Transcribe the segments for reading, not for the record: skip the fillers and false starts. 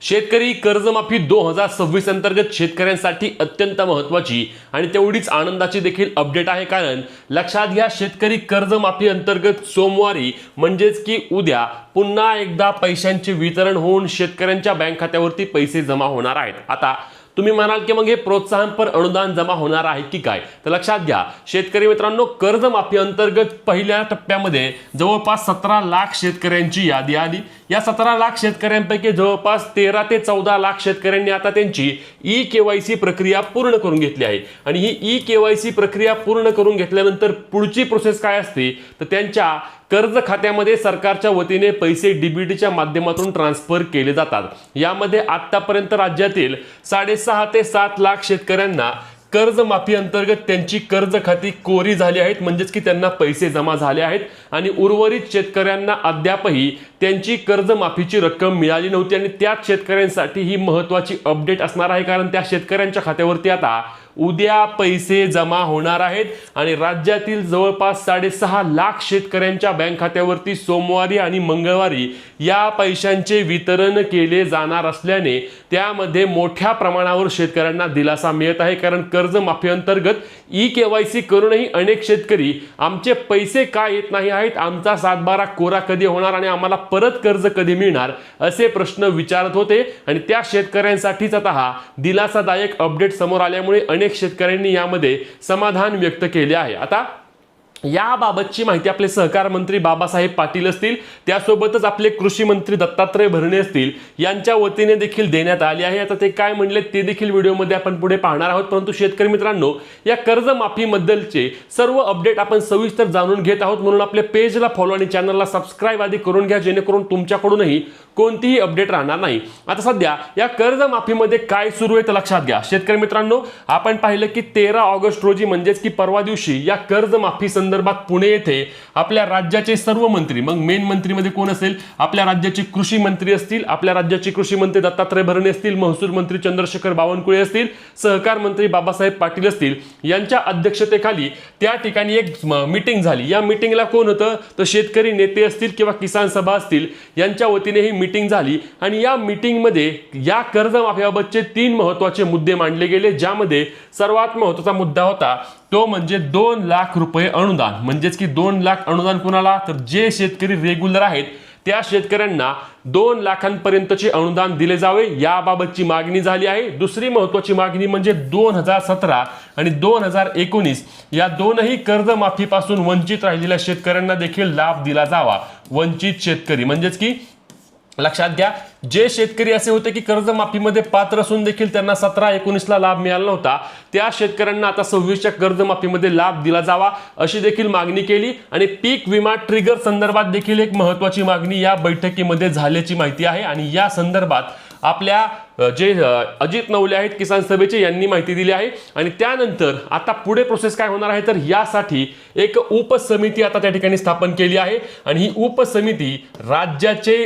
शेतकरी कर्जमाफी 2026 अंतर्गत शेतकऱ्यांसाठी अत्यंत महत्त्वाची आणि तेवढीच आनंदाची देखील अपडेट आहे। कारण लक्षात घ्या, शेतकरी कर्जमाफी अंतर्गत सोमवारी म्हणजेच की उद्या पुन्हा एकदा पैशांचे वितरण होऊन शेतकऱ्यांच्या बँक खात्यावरती पैसे जमा होणार आहेत। आता तुम्ही म्हणाल की मग हे प्रोत्साहनपर अनुदान जमा होणार आहे की काय? तर लक्षात घ्या शेतकरी मित्रांनो, कर्जमाफी अंतर्गत पहिल्या टप्प्यामध्ये जवळपास 17 लाख शेतकऱ्यांची यादी आली। या 17 लाख शेतकऱ्यांपैकी जवळपास 13 ते 14 लाख शेतकऱ्यांनी आता त्यांची ई-केवायसी प्रक्रिया पूर्ण करून घेतली आहे। आणि ही ई-केवायसी प्रक्रिया पूर्ण करून घेतल्यानंतर पुढची प्रोसेस काय असते तर त्यांच्या कर्ज खात्यामध्ये सरकारच्या वतीने पैसे डीबीटीच्या माध्यमातून ट्रान्सफर केले जातात। यामध्ये आतापर्यंत राज्यातील 6.5 ते 7 लाख शेतकऱ्यांना कर्जमाफी अंतर्गत त्यांची कर्ज खाती कोरी झाली आहेत, म्हणजेच की त्यांना पैसे जमा झाले आहेत। आणि उर्वरित शेतकऱ्यांना अद्यापही त्यांची कर्जमाफीची रक्कम मिळाली नव्हती। आणि त्याच शेतकऱ्यांसाठी ही महत्त्वाची अपडेट असणार आहे, कारण त्या शेतकऱ्यांच्या खात्यावरती आता उद्या पैसे जमा होणार आहेत। आणि राज्यातील जवळपास 6.5 लाख शेतकऱ्यांच्या बँक खात्यावरती सोमवारी आणि मंगळवारी या पैशांचे वितरण केले जाणार असल्याने त्यामध्ये मोठ्या प्रमाणावर शेतकऱ्यांना दिलासा मिळत आहे। कारण कर्जमाफी अंतर्गत ई-केवायसी करूनही अनेक शेतकरी आमचे पैसे का येत नाही आहेत, आमचा 7/12 कोरा कधी होणार आणि आम्हाला परत कर्ज कधी मिळणार असे प्रश्न विचारत होते। आणि त्या शेतकऱ्यांसाठीच आता हा दिलासादायक अपडेट समोर आल्यामुळे अनेक शेतकऱ्यांनी यामध्ये समाधान व्यक्त केले आहे। आता याबाबतची माहिती आपले सहकार मंत्री बाबासाहेब पाटील असतील, त्यासोबतच आपले कृषी मंत्री दत्तात्रय भरणे असतील यांच्या वतीने देखील देण्यात आली आहे। आता ते काय म्हणले ते देखील व्हिडिओमध्ये आपण पुढे पाहणार आहोत। परंतु शेतकरी मित्रांनो, या कर्जमाफीबद्दलचे सर्व अपडेट आपण सविस्तर जाणून घेत आहोत, म्हणून आपल्या पेजला फॉलो आणि चॅनलला सबस्क्राईब आधी करून घ्या, जेणेकरून तुमच्याकडूनही कोणतीही अपडेट राहणार नाही। आता सध्या या कर्जमाफीमध्ये काय सुरू आहे तर लक्षात घ्या शेतकरी मित्रांनो, आपण पाहिलं की 13 ऑगस्ट रोजी म्हणजेच की परवा दिवशी या कर्जमाफी संदर्भात पुणे येथे आपल्या राज्याचे सर्व मंत्री, मग मेन मंत्रीमध्ये कोण असेल, आपल्या राज्याचे कृषी मंत्री असतील, आपल्या राज्याचे कृषी मंत्री दत्तात्रय भरणे असतील, महसूल मंत्री चंद्रशेखर बावनकुळे असतील, सहकार मंत्री बाबासाहेब पाटील असतील, यांच्या अध्यक्षतेखाली त्या ठिकाणी एक मीटिंग झाली। या मीटिंगला कोण होतं तर शेतकरी नेते असतील किंवा किसान सभा असतील यांच्या वतीने ही मीटिंग झाली। आणि या मीटिंगमध्ये या कर्जमाफीबाबतचे 3 महत्त्वाचे मुद्दे मांडले गेले, ज्यामध्ये सर्वात महत्त्वाचा मुद्दा होता तो म्हणजे 2 लाख रुपये अनुदान। म्हणजेच की 2 लाख अनुदान कुणाला तर जे शेतकरी रेग्युलर आहेत त्या शेतकऱ्यांना 2 लाखांपर्यंतचे अनुदान दिले जावे, याबाबतची मागणी झाली आहे। दुसरी महत्त्वाची मागणी म्हणजे 2017 आणि 2019 या दोनही कर्जमाफीपासून वंचित राहिलेल्या शेतकऱ्यांना देखील लाभ दिला जावा। वंचित शेतकरी म्हणजेच की लक्षात घ्या, जे शेतकरी असे होते की कर्जमाफीमध्ये पात्र असून देखील त्यांना 17-19ला लाभ मिळाला नव्हता, त्या शेतकऱ्यांना आता 26च्या कर्जमाफीमध्ये लाभ दिला जावा अशी देखील मागणी केली। आणि पीक विमा ट्रिगर संदर्भात देखील एक महत्त्वाची मागणी या बैठकीमध्ये झाल्याची माहिती आहे। आणि या संदर्भात आपल्या जे अजित नवले आहेत किसान सभेचे यांनी माहिती दिली आहे। आणि त्यानंतर आता पुढे प्रोसेस काय होणार आहे तर यासाठी एक उपसमिती आता त्या ठिकाणी स्थापन केली आहे। आणि ही उपसमिती राज्याचे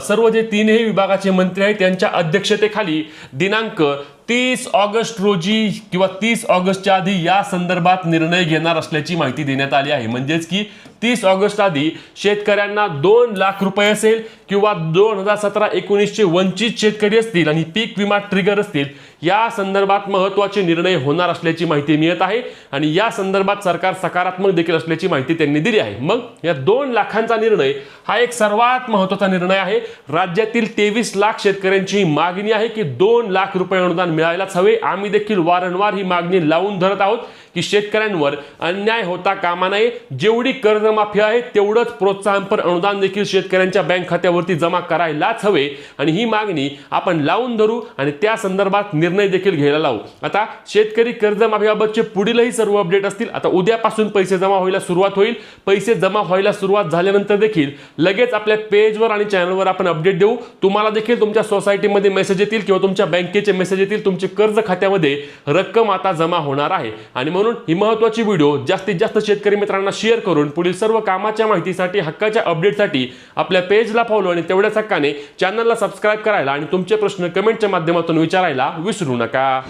सर्व जे 3ही विभागाचे मंत्री आहेत त्यांच्या अध्यक्षतेखाली दिनांक 30 ऑगस्ट रोजी किंवा 30 ऑगस्टच्या आधी या संदर्भात निर्णय घेणार असल्याची माहिती देण्यात आली आहे। म्हणजेच की 30 ऑगस्ट आधी शेतकऱ्यांना 2 लाख रुपये असेल किंवा 2017-19चे वंचित शेतकरी असतील आणि पीक विमा ट्रिगर असतील या संदर्भात महत्त्वाचे निर्णय होणार असल्याची माहिती मिळत आहे। आणि या संदर्भात सरकार सकारात्मक देखील असल्याची माहिती त्यांनी दिली आहे। मग या 2 लाखांचा निर्णय हा एक सर्वात महत्त्वाचा निर्णय आहे। राज्यातील 23 लाख शेतकऱ्यांची मागणी आहे की 2 लाख रुपये अनुदान मिळायलाच हवे। आम्ही देखील वारंवार ही मागणी लावून धरत आहोत की शेतकऱ्यांवर अन्याय होता कामा नये, जेवढी कर्जमाफी आहे तेवढंच प्रोत्साहनपर अनुदान देखील शेतकऱ्यांच्या बँक खात्यावरती जमा करायलाच हवे। आणि ही मागणी आपण लावून धरू आणि त्या संदर्भात निर्णय देखील घ्यायला लावू। आता शेतकरी कर्जमाफीबाबतचे पुढीलही सर्व अपडेट असतील। आता उद्यापासून पैसे जमा व्हायला सुरुवात होईल। पैसे जमा व्हायला सुरुवात झाल्यानंतर देखील लगेच आपल्या पेजवर आणि चॅनलवर आपण अपडेट देऊ। तुम्हाला देखील तुमच्या सोसायटीमध्ये मेसेज येतील किंवा तुमच्या बँकेचे मेसेज येतील, तुमचे कर्ज खात्यामध्ये रक्कम आता जमा होणार आहे। आणि म्हणून ही महत्त्वाची व्हिडिओ जास्तीत जास्त शेतकरी मित्रांना शेअर करून पुढील सर्व कामाच्या माहितीसाठी, हक्काच्या अपडेटसाठी आपल्या पेजला फॉलो आणि तेवढ्याच हक्काने चॅनलला सबस्क्राईब करायला आणि तुमचे प्रश्न कमेंटच्या माध्यमातून विचारायला विसरू नका।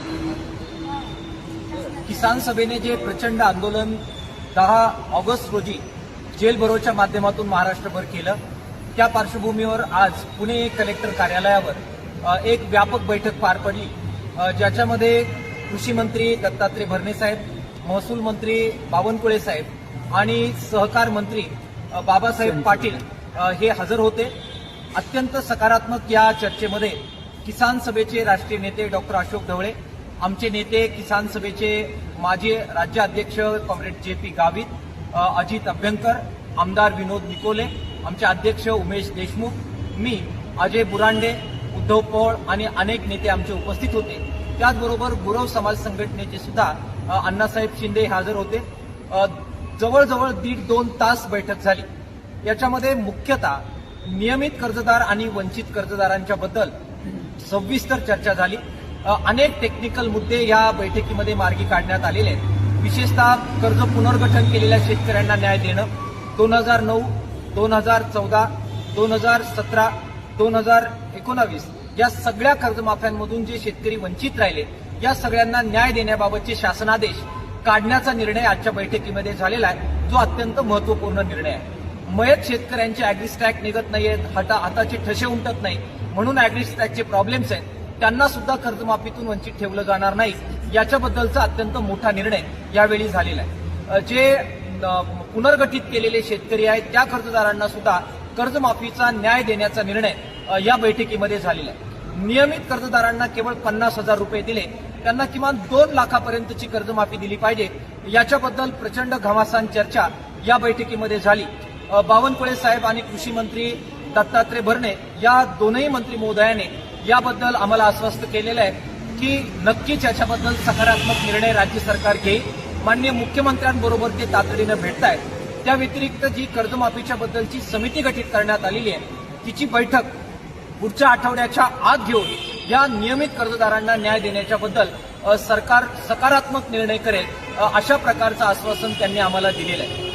किसान सभेने जे प्रचंड आंदोलन 10 ऑगस्ट रोजी जेल भरोच्या माध्यमातून महाराष्ट्रभर केलं, त्या पार्श्वभूमीवर आज पुणे कलेक्टर कार्यालयावर एक व्यापक बैठक पार पडली, ज्याच्यामध्ये कृषी मंत्री दत्तात्रय भरणे साहेब, महसूल मंत्री बावनकुळे साहेब आणि सहकार मंत्री बाबासाहेब पाटील हे हजर होते. अत्यंत सकारात्मक या चर्चेमध्ये किसान सभेचे राष्ट्रीय नेते डॉक्टर अशोक ढवळे, आमचे नेते किसान सभेचे माजी राज्याध्यक्ष कॉम्रेड JP गावित, अजित अभ्यंकर, आमदार विनोद निकोले, आमचे अध्यक्ष उमेश देशमुख, मी अजय बुरांडे, उद्धव पवार आणि अनेक नेते आमचे उपस्थित होते. त्याचबरोबर गुरव समाज संघटनेचे सुद्धा अण्णासाहेब शिंदे हजर होते. जवळजवळ 1.5-2 तास बैठक झाली. याच्यामध्ये मुख्यतः नियमित कर्जदार आणि वंचित कर्जदारांच्या बद्दल सविस्तर चर्चा झाली. अनेक टेक्निकल मुद्दे या बैठकीमध्ये मार्गी काढण्यात आलेले आहेत. विशेषतः कर्ज पुनर्गठन केलेल्या शेतकऱ्यांना न्याय देणं, 2009, 2014, 2017, 2019 या सगळ्या कर्जमाफ्यांमधून जे शेतकरी वंचित राहिले या सगळ्यांना न्याय देण्याबाबतचे शासनादेश काढण्याचा निर्णय आजच्या बैठकीमध्ये झालेला आहे, जो अत्यंत महत्वपूर्ण निर्णय आहे. मयत शेतकऱ्यांचे अॅग्रिस्टॅक निघत नाहीयेत, हाताचे ठसे उमटत नाही, म्हणून अॅग्रिस्टॅकचे प्रॉब्लेम्स आहेत, त्यांना सुद्धा कर्जमाफीतून वंचित ठेवलं जाणार नाही, याच्याबद्दलचा अत्यंत मोठा निर्णय यावेळी झालेला आहे. जे पुनर्गठित केलेले शेतकरी आहेत त्या कर्जदारांना सुद्धा कर्जमाफीचा न्याय देण्याचा निर्णय या बैठकीमध्ये झालेला आहे. नियमित कर्जदारांना केवळ 50,000 रुपये दिले, त्यांना किमान 2 लाखापर्यंतची कर्जमाफी दिली पाहिजे, याच्याबद्दल प्रचंड घमासान चर्चा या बैठकीमध्ये झाली. बावनकुळे साहेब आणि कृषी मंत्री दत्तात्रय भरणे या दोनही मंत्री महोदयाने याबद्दल आम्हाला आश्वस्त केलेलं आहे की नक्कीच याच्याबद्दल सकारात्मक निर्णय राज्य सरकार घेईल. माननीय मुख्यमंत्र्यांबरोबर ते तातडीनं भेटत आहेत. त्या व्यतिरिक्त जी कर्जमाफीच्या बद्दलची समिती गठीत करण्यात आलेली आहे तिची बैठक पुढच्या आठवड्याच्या आत घेऊन या नियमित कर्जदारांना न्याय देण्याच्या बद्दल सरकार सकारात्मक निर्णय करेल, अशा प्रकारचं आश्वासन त्यांनी आम्हाला दिलेलं आहे.